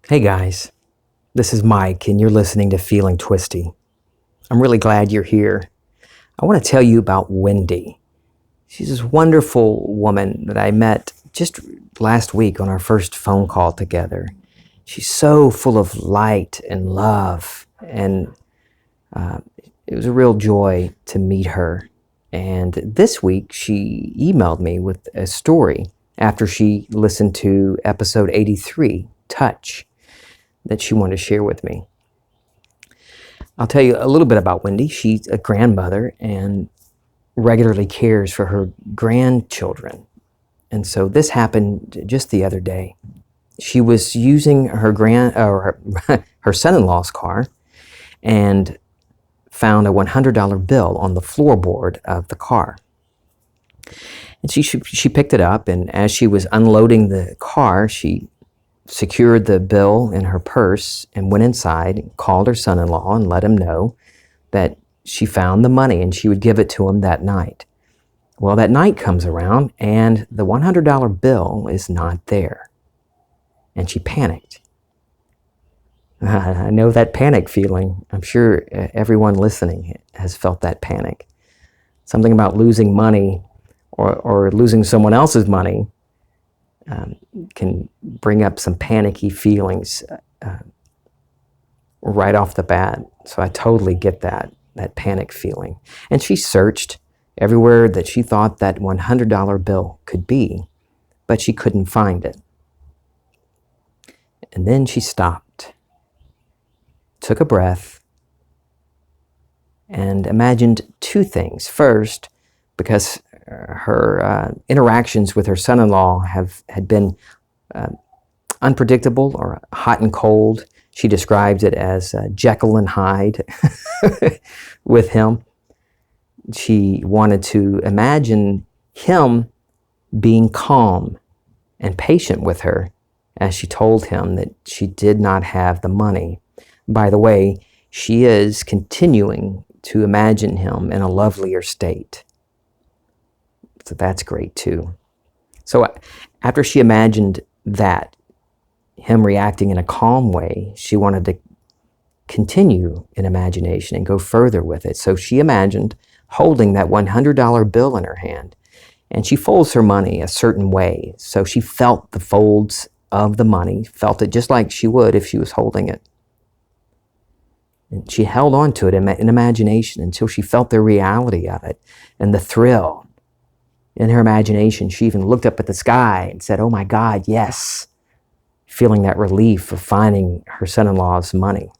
Hey guys, this is Mike and you're listening to Feeling Twisty. I'm really glad you're here. I want to tell you about Wendy. She's this wonderful woman that I met just last week on our first phone call together. She's so full of light and love, and it was a real joy to meet her. And this week she emailed me with a story after she listened to episode 83, Touch, that she wanted to share with me. I'll tell you a little bit about Wendy. She's a grandmother and regularly cares for her grandchildren. And so this happened just the other day. She was using her son-in-law's car and found a $100 bill on the floorboard of the car. And she picked it up, and as she was unloading the car, she secured the bill in her purse and went inside, called her son-in-law and let him know that she found the money and she would give it to him that night. Well, that night comes around and the $100 bill is not there. And she panicked. I know that panic feeling. I'm sure everyone listening has felt that panic. Something about losing money or losing someone else's money can bring up some panicky feelings right off the bat. So I totally get that panic feeling. And she searched everywhere that she thought that $100 bill could be, but she couldn't find it. And then she stopped, took a breath, and imagined two things. First, because her interactions with her son-in-law had been unpredictable or hot and cold. She describes it as Jekyll and Hyde with him. She wanted to imagine him being calm and patient with her as she told him that she did not have the money. By the way, she is continuing to imagine him in a lovelier state. So that's great too. So after she imagined that, him reacting in a calm way, she wanted to continue in imagination and go further with it. So she imagined holding that $100 bill in her hand, and she folds her money a certain way. So she felt the folds of the money, felt it just like she would if she was holding it. And she held on to it in imagination until she felt the reality of it and the thrill. In her imagination, she even looked up at the sky and said, "Oh my God, yes," feeling that relief of finding her son-in-law's money.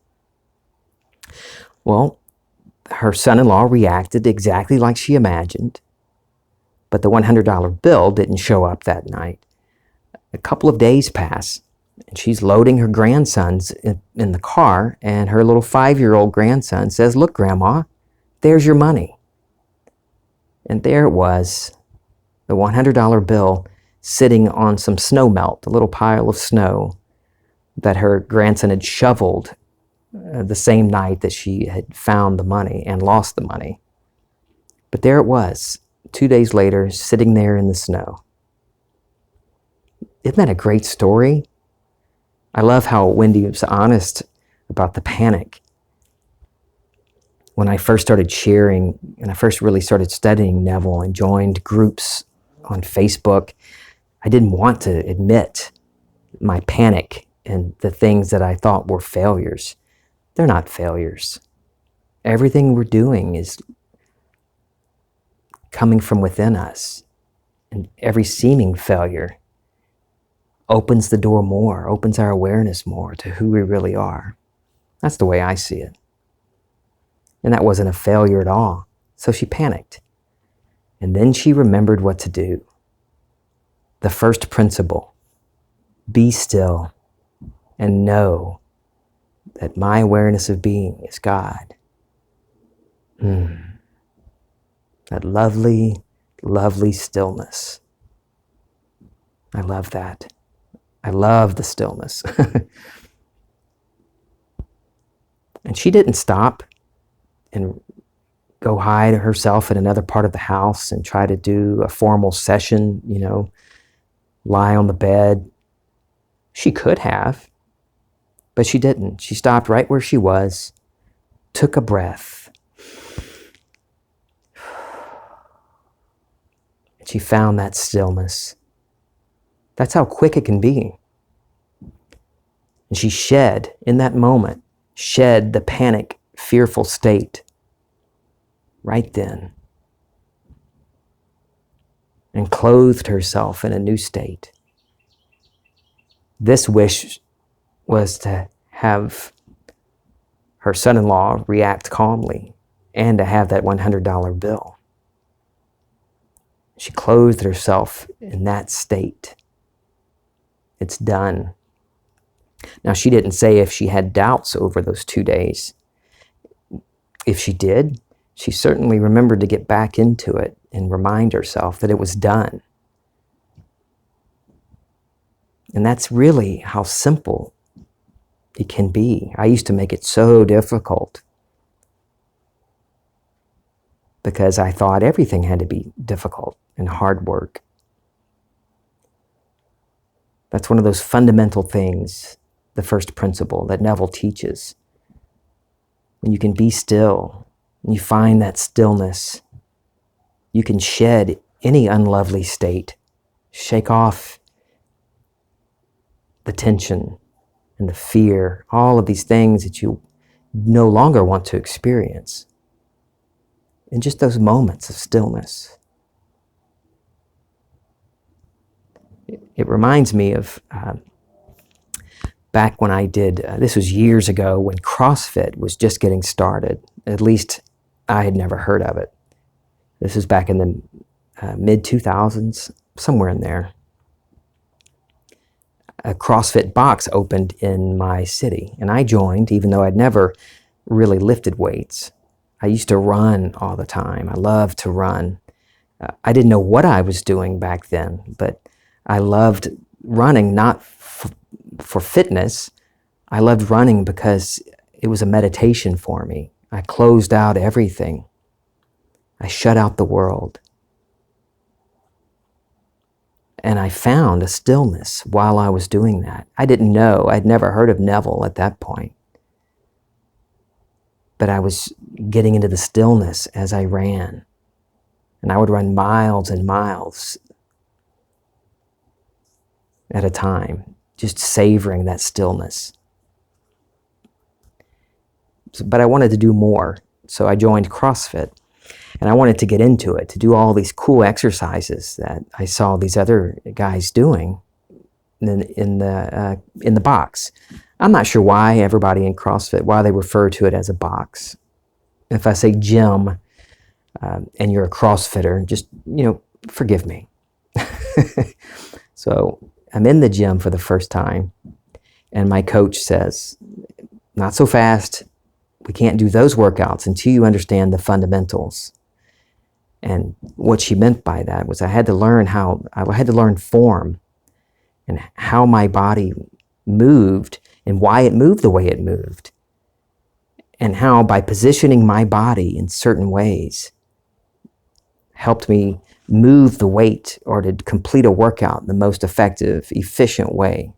Well, her son-in-law reacted exactly like she imagined, but the $100 bill didn't show up that night. A couple of days pass, and she's loading her grandsons in the car, and her little 5-year-old grandson says, "Look, Grandma, there's your money." And there it was, the $100 bill sitting on some snow melt, a little pile of snow that her grandson had shoveled the same night that she had found the money and lost the money. But there it was, 2 days later, sitting there in the snow. Isn't that a great story? I love how Wendy was honest about the panic. When I first started sharing, and I first really started studying Neville and joined groups on Facebook, I didn't want to admit my panic and the things that I thought were failures. They're not failures. Everything we're doing is coming from within us. And every seeming failure opens the door more, opens our awareness more to who we really are. That's the way I see it. And that wasn't a failure at all. So she panicked. And then she remembered what to do. The first principle: be still and know that my awareness of being is God. That lovely, lovely stillness. I love that. I love the stillness. And she didn't stop and go hide herself in another part of the house and try to do a formal session, lie on the bed. She could have. But she didn't. She stopped right where she was, took a breath. And she found that stillness. That's how quick it can be. And she shed, in that moment, shed the panic, fearful state right then, and clothed herself in a new state. This wish was to have her son-in-law react calmly and to have that $100 bill. She clothed herself in that state. It's done. Now, she didn't say if she had doubts over those 2 days. If she did, she certainly remembered to get back into it and remind herself that it was done. And that's really how simple it can be. I used to make it so difficult because I thought everything had to be difficult and hard work. That's one of those fundamental things, the first principle that Neville teaches. When you can be still, and you find that stillness, you can shed any unlovely state, shake off the tension and the fear, all of these things that you no longer want to experience in just those moments of stillness. It reminds me of back when I did, this was years ago when CrossFit was just getting started. At least I had never heard of it. This was back in the mid-2000s, somewhere in there. A CrossFit box opened in my city, and I joined, even though I'd never really lifted weights. I used to run all the time. I loved to run. I didn't know what I was doing back then, but I loved running, not for fitness. I loved running because it was a meditation for me. I closed out everything. I shut out the world. And I found a stillness while I was doing that. I didn't know. I'd never heard of Neville at that point. But I was getting into the stillness as I ran. And I would run miles and miles at a time, just savoring that stillness. But I wanted to do more, so I joined CrossFit. And I wanted to get into it, to do all these cool exercises that I saw these other guys doing in the box. I'm not sure why everybody in CrossFit, why they refer to it as a box. If I say gym and you're a CrossFitter, just, forgive me. So I'm in the gym for the first time, and my coach says, not so fast. We can't do those workouts until you understand the fundamentals. And what she meant by that was I had to learn form and how my body moved and why it moved the way it moved. And how by positioning my body in certain ways helped me move the weight or to complete a workout in the most effective, efficient way.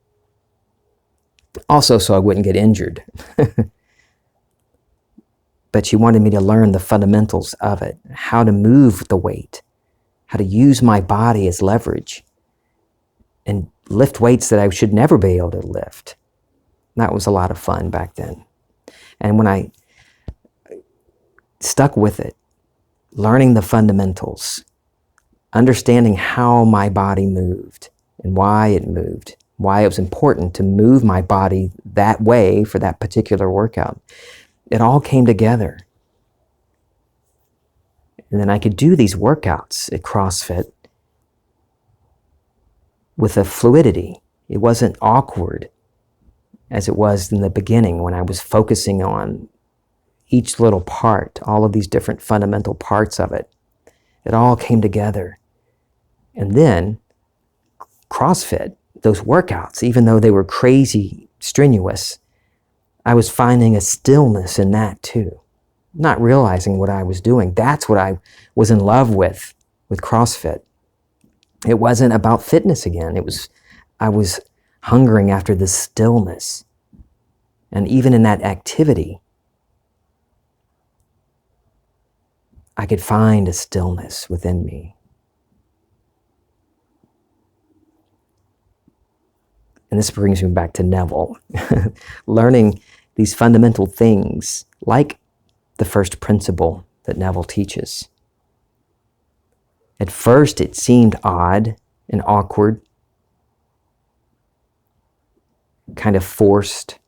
Also, so I wouldn't get injured. But she wanted me to learn the fundamentals of it, how to move the weight, how to use my body as leverage, and lift weights that I should never be able to lift. That was a lot of fun back then. And when I stuck with it, learning the fundamentals, understanding how my body moved and why it moved, why it was important to move my body that way for that particular workout, it all came together. And then I could do these workouts at CrossFit with a fluidity. It wasn't awkward as it was in the beginning when I was focusing on each little part, all of these different fundamental parts of it. It all came together. And then CrossFit, those workouts, even though they were crazy, strenuous, I was finding a stillness in that too, not realizing what I was doing. That's what I was in love with CrossFit. It wasn't about fitness again. I was hungering after this stillness. And even in that activity, I could find a stillness within me. And this brings me back to Neville. Learning these fundamental things, like the first principle that Neville teaches. At first, it seemed odd and awkward, kind of forced.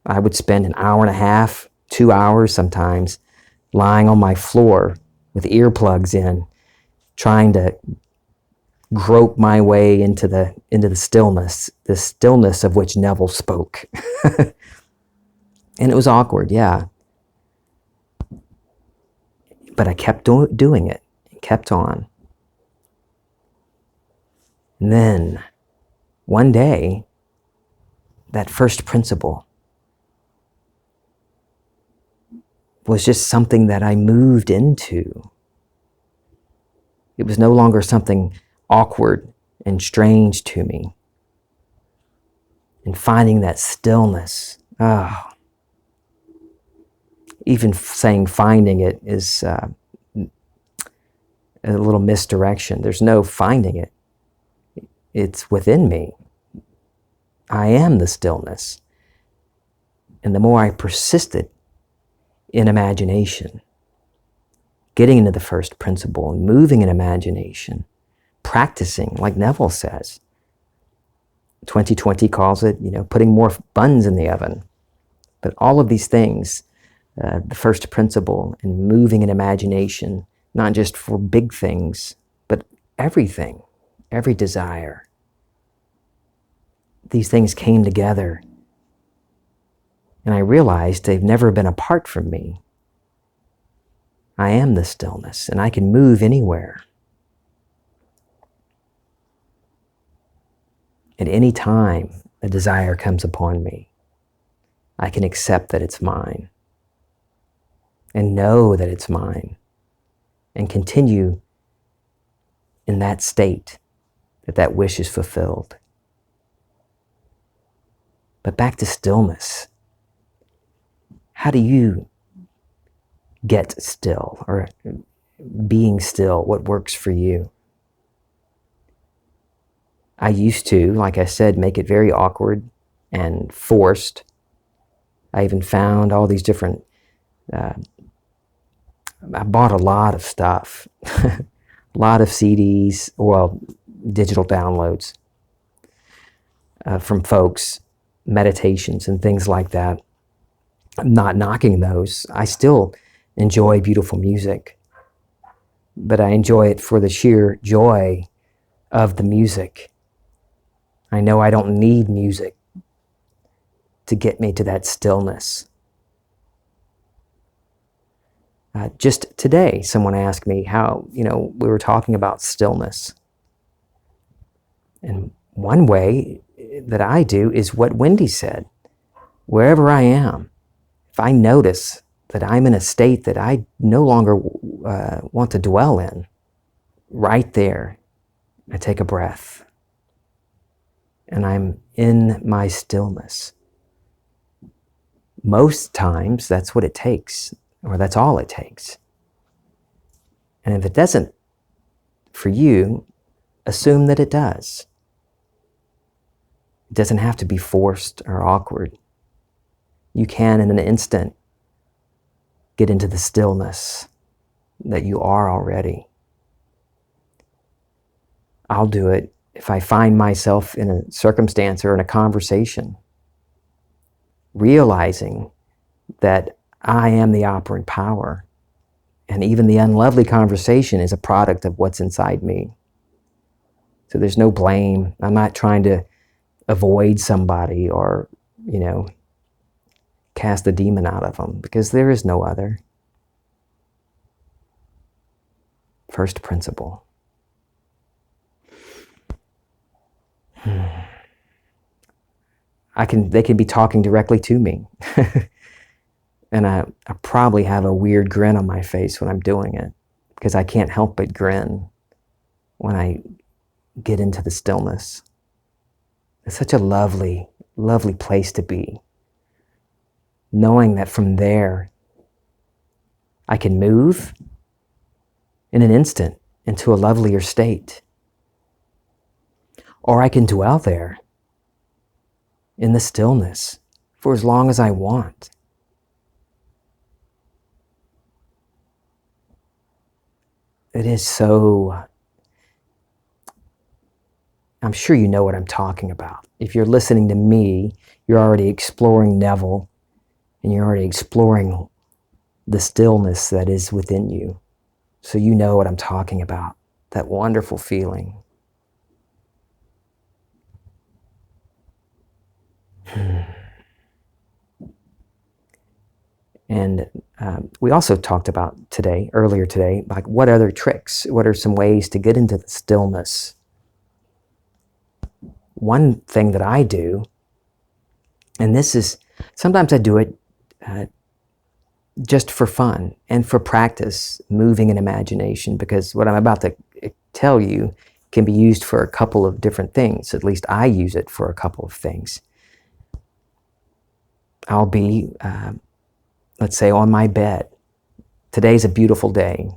I would spend an hour and a half, 2 hours sometimes, lying on my floor with earplugs in, trying to grope my way into the stillness of which Neville spoke. And it was awkward, yeah. But I kept doing it, kept on. And then, one day, that first principle was just something that I moved into. It was no longer something awkward and strange to me. And finding that stillness, even saying finding it is a little misdirection. There's no finding it. It's within me. I am the stillness. And the more I persisted in imagination, getting into the first principle and moving in imagination, practicing, like Neville says. 2020 calls it, putting more buns in the oven. But all of these things, the first principle and moving in imagination, not just for big things, but everything, every desire. These things came together, and I realized they've never been apart from me. I am the stillness, and I can move anywhere. At any time a desire comes upon me, I can accept that it's mine, and know that it's mine, and continue in that state that wish is fulfilled. But back to stillness. How do you get still, or being still? What works for you? I used to, like I said, make it very awkward and forced. I even found all these different, I bought a lot of stuff, a lot of CDs, digital downloads from folks, meditations and things like that. I'm not knocking those. I still enjoy beautiful music, but I enjoy it for the sheer joy of the music. I know I don't need music to get me to that stillness. Just today, someone asked me how, we were talking about stillness. And one way that I do is what Wendy said. Wherever I am, if I notice that I'm in a state that I no longer want to dwell in, right there, I take a breath. And I'm in my stillness. Most times, that's what it takes, or that's all it takes. And if it doesn't, for you, assume that it does. It doesn't have to be forced or awkward. You can, in an instant, get into the stillness that you are already. I'll do it if I find myself in a circumstance or in a conversation, realizing that I am the operant power, and even the unlovely conversation is a product of what's inside me. So there's no blame. I'm not trying to avoid somebody or, cast a demon out of them, because there is no other. First principle. They can be talking directly to me. And I probably have a weird grin on my face when I'm doing it, because I can't help but grin when I get into the stillness. It's such a lovely, lovely place to be, knowing that from there I can move in an instant into a lovelier state, or I can dwell there in the stillness for as long as I want. It is so, I'm sure you know what I'm talking about. If you're listening to me, you're already exploring Neville, and you're already exploring the stillness that is within you. So you know what I'm talking about, that wonderful feeling. And we also talked about earlier today, like what other tricks, what are some ways to get into the stillness? One thing that I do, and this is, sometimes I do it just for fun and for practice, moving in imagination, because what I'm about to tell you can be used for a couple of different things. At least I use it for a couple of things. I'll be, let's say, on my bed. Today's a beautiful day.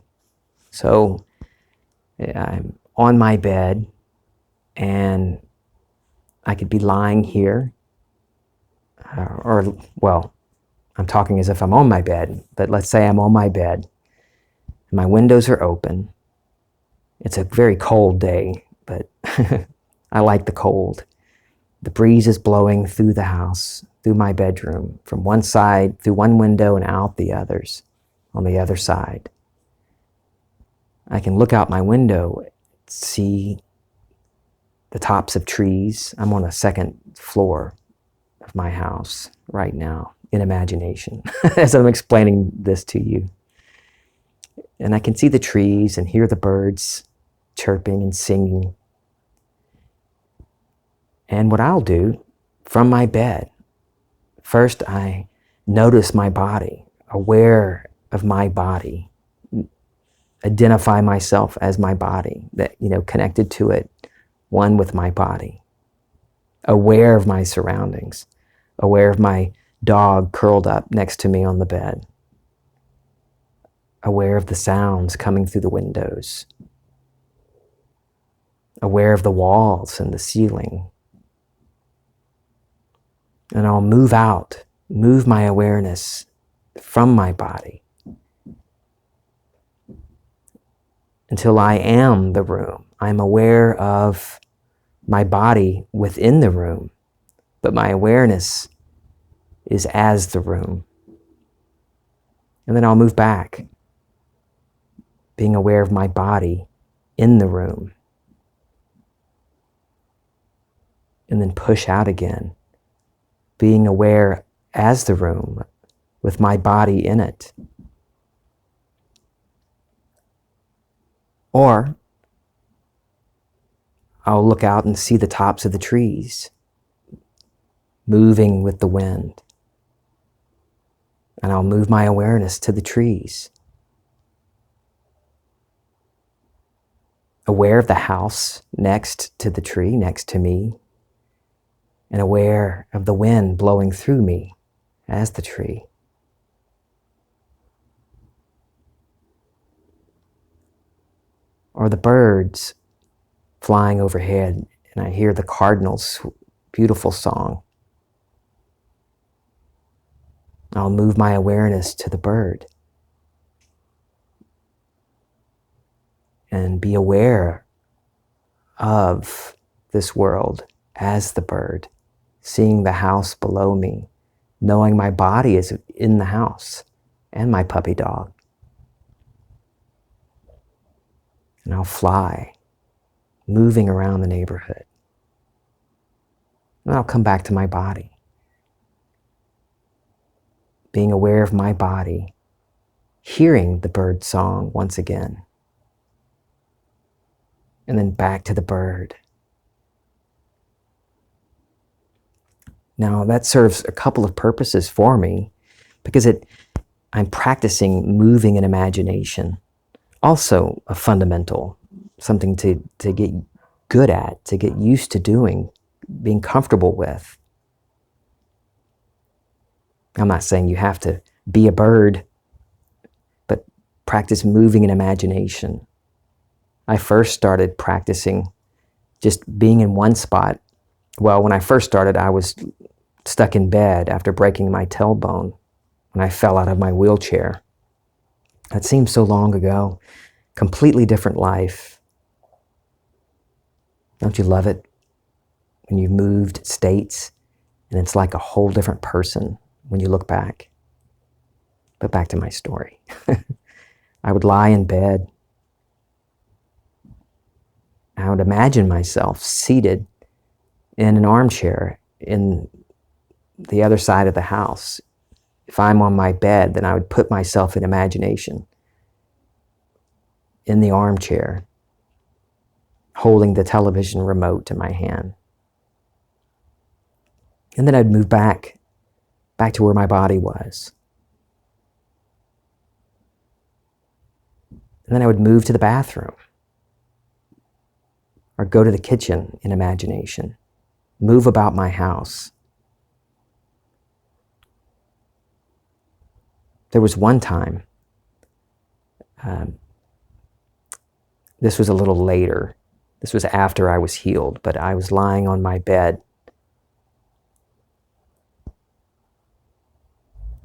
So I'm on my bed, and I could be lying here, well, I'm talking as if I'm on my bed, but let's say I'm on my bed, and my windows are open. It's a very cold day, but I like the cold. The breeze is blowing through the house, through my bedroom, from one side, through one window and out the others, on the other side. I can look out my window, see the tops of trees. I'm on a second floor of my house right now, in imagination, as I'm explaining this to you. And I can see the trees and hear the birds chirping and singing. And what I'll do from my bed, first I notice my body, aware of my body, identify myself as my body, that, connected to it, one with my body, aware of my surroundings, aware of my dog curled up next to me on the bed, aware of the sounds coming through the windows, aware of the walls and the ceiling. And I'll move my awareness from my body until I am the room. I'm aware of my body within the room, but my awareness is as the room. And then I'll move back, being aware of my body in the room. And then push out again, being aware as the room with my body in it. Or I'll look out and see the tops of the trees moving with the wind. And I'll move my awareness to the trees. Aware of the house next to the tree, next to me, and aware of the wind blowing through me as the tree. Or the birds flying overhead, and I hear the cardinal's beautiful song. I'll move my awareness to the bird and be aware of this world as the bird, seeing the house below me, knowing my body is in the house and my puppy dog. And I'll fly, moving around the neighborhood. And I'll come back to my body, being aware of my body, hearing the bird song once again. And then back to the bird. Now that serves a couple of purposes for me, because I'm practicing moving in imagination. Also a fundamental, something to get good at, to get used to doing, being comfortable with. I'm not saying you have to be a bird, but practice moving in imagination. I first started practicing just being in one spot. Well, when I first started, I was stuck in bed after breaking my tailbone when I fell out of my wheelchair. That seems so long ago. Completely different life. Don't you love it when you've moved states and it's like a whole different person when you look back? But back to my story. I would lie in bed. I would imagine myself seated in an armchair in the other side of the house. If I'm on my bed, then I would put myself in imagination in the armchair, holding the television remote in my hand. And then I'd move back to where my body was. And then I would move to the bathroom or go to the kitchen in imagination, move about my house. There was one time, this was a little later, this was after I was healed, but I was lying on my bed,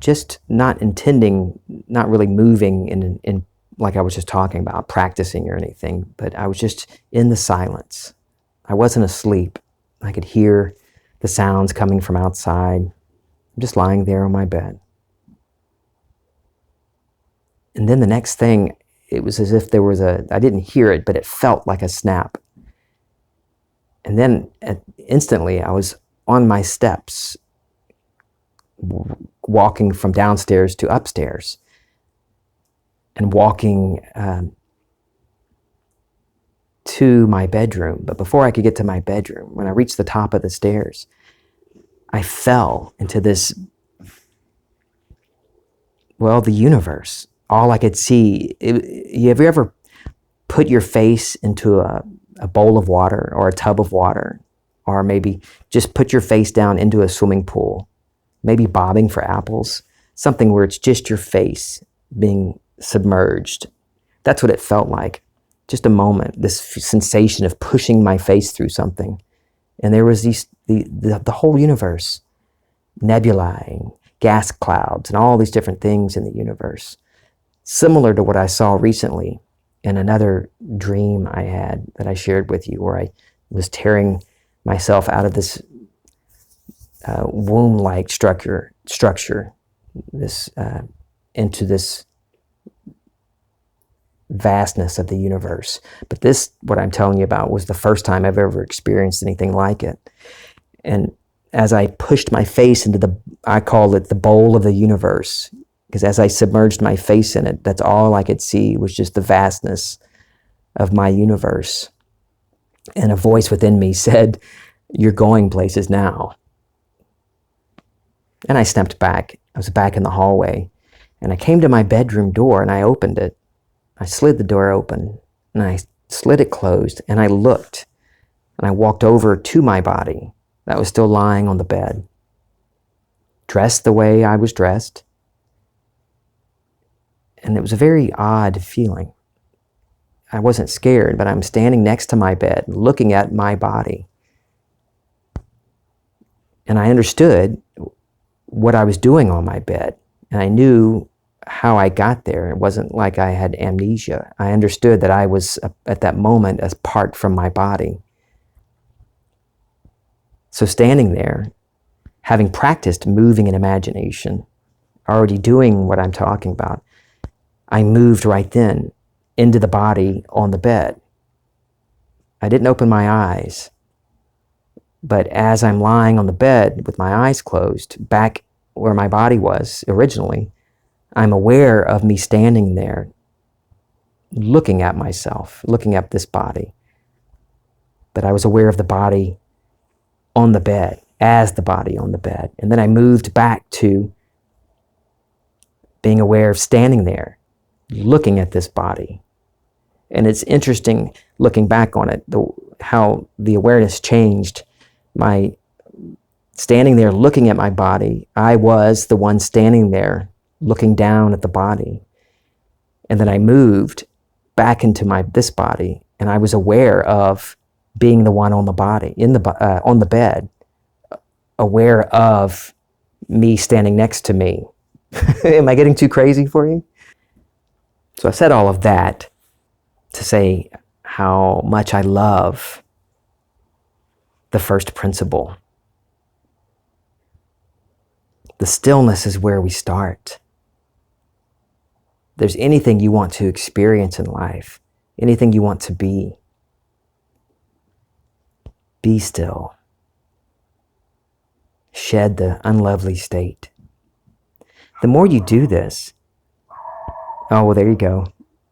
just not intending, not really moving in like I was just talking about, practicing or anything, but I was just in the silence. I wasn't asleep. I could hear the sounds coming from outside. I'm just lying there on my bed. And then the next thing, it was as if there was I didn't hear it, but it felt like a snap. And then instantly I was on my steps, walking from downstairs to upstairs and walking to my bedroom. But before I could get to my bedroom, when I reached the top of the stairs, I fell into this, well, the universe. All I could see, have you ever put your face into a bowl of water or a tub of water, or maybe just put your face down into a swimming pool, maybe bobbing for apples, something where it's just your face being submerged? That's what it felt like. Just a moment, this sensation of pushing my face through something. And there was the whole universe, nebulae, gas clouds, and all these different things in the universe. Similar to what I saw recently in another dream I had that I shared with you, where I was tearing myself out of this womb-like structure, this into this vastness of the universe. But this, what I'm telling you about, was the first time I've ever experienced anything like it. And as I pushed my face into I call it the bowl of the universe, because as I submerged my face in it, that's all I could see was just the vastness of my universe. And a voice within me said, "You're going places now." And I stepped back. I was back in the hallway, and I came to my bedroom door and I opened it. I slid the door open and I slid it closed, and I looked and I walked over to my body that was still lying on the bed, dressed the way I was dressed. And it was a very odd feeling. I wasn't scared, but I'm standing next to my bed, looking at my body. And I understood what I was doing on my bed. And I knew how I got there. It wasn't like I had amnesia. I understood that I was, at that moment, apart from my body. So standing there, having practiced moving in imagination, already doing what I'm talking about, I moved right then into the body on the bed. I didn't open my eyes, but as I'm lying on the bed with my eyes closed, back where my body was originally, I'm aware of me standing there, looking at myself, looking at this body. But I was aware of the body on the bed, as the body on the bed. And then I moved back to being aware of standing there, looking at this body. And it's interesting looking back on it, how the awareness changed my standing there looking at my body. I was the one standing there looking down at the body. And then I moved back into this body, and I was aware of being the one on the body, on the bed, aware of me standing next to me. Am I getting too crazy for you? So I said all of that to say how much I love the first principle. The stillness is where we start. There's anything you want to experience in life, anything you want to be still. Shed the unlovely state. The more you do this, oh, well, there you go.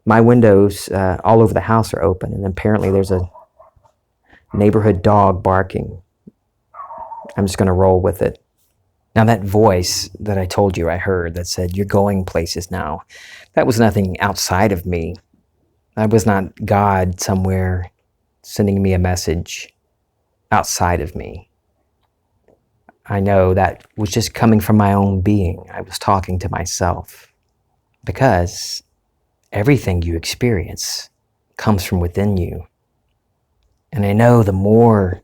My windows all over the house are open, and apparently there's a neighborhood dog barking. I'm just going to roll with it. Now, that voice that I told you I heard that said, "You're going places now," that was nothing outside of me. That was not God somewhere sending me a message outside of me. I know that was just coming from my own being. I was talking to myself, because everything you experience comes from within you. And I know the more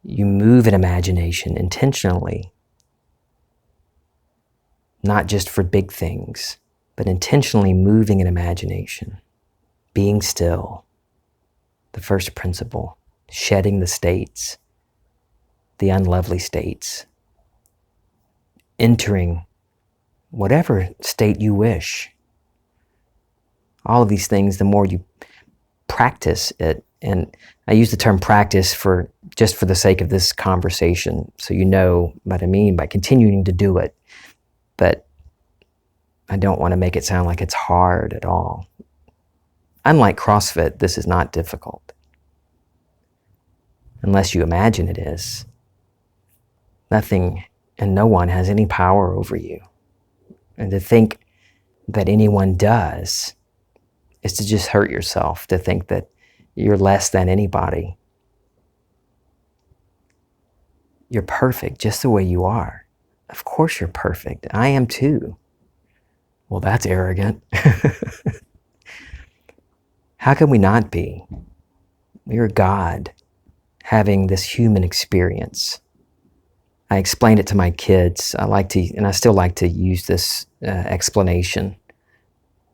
you move in imagination intentionally, not just for big things, but intentionally moving in imagination, being still, the first principle, shedding the states, the unlovely states, entering whatever state you wish. All of these things, the more you practice it, and I use the term practice just for the sake of this conversation, so you know what I mean by continuing to do it. But I don't want to make it sound like it's hard at all. Unlike CrossFit, this is not difficult, unless you imagine it is. Nothing and no one has any power over you. And to think that anyone does is to just hurt yourself, to think that you're less than anybody. You're perfect just the way you are. Of course you're perfect. I am too. Well, that's arrogant. How can we not be? We're God having this human experience. I explained it to my kids. I still like to use this explanation.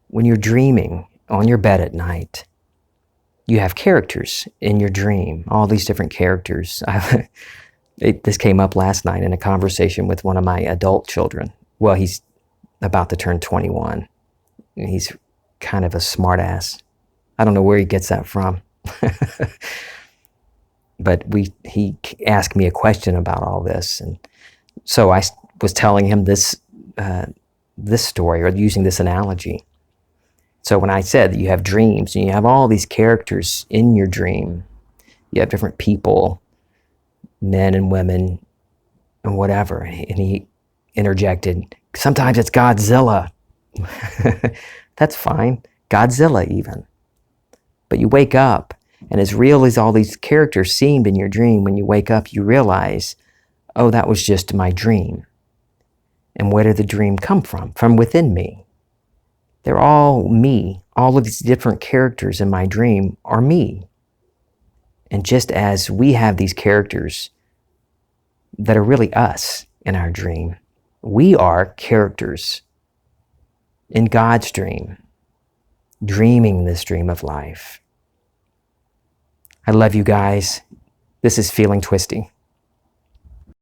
When you're dreaming on your bed at night, you have characters in your dream, all these different characters. This came up last night in a conversation with one of my adult children. Well, he's about to turn 21. He's kind of a smart ass. I don't know where he gets that from. But he asked me a question about all this. And so I was telling him this story, or using this analogy. So when I said that you have dreams and you have all these characters in your dream, you have different people, men and women and whatever. And he interjected, sometimes it's Godzilla. That's fine. Godzilla even. But you wake up, and as real as all these characters seemed in your dream, when you wake up, you realize, oh, that was just my dream. And where did the dream come from? From within me. They're all me. All of these different characters in my dream are me. And just as we have these characters that are really us in our dream, we are characters in God's dream, dreaming this dream of life. I love you guys. This is Feeling Twisty.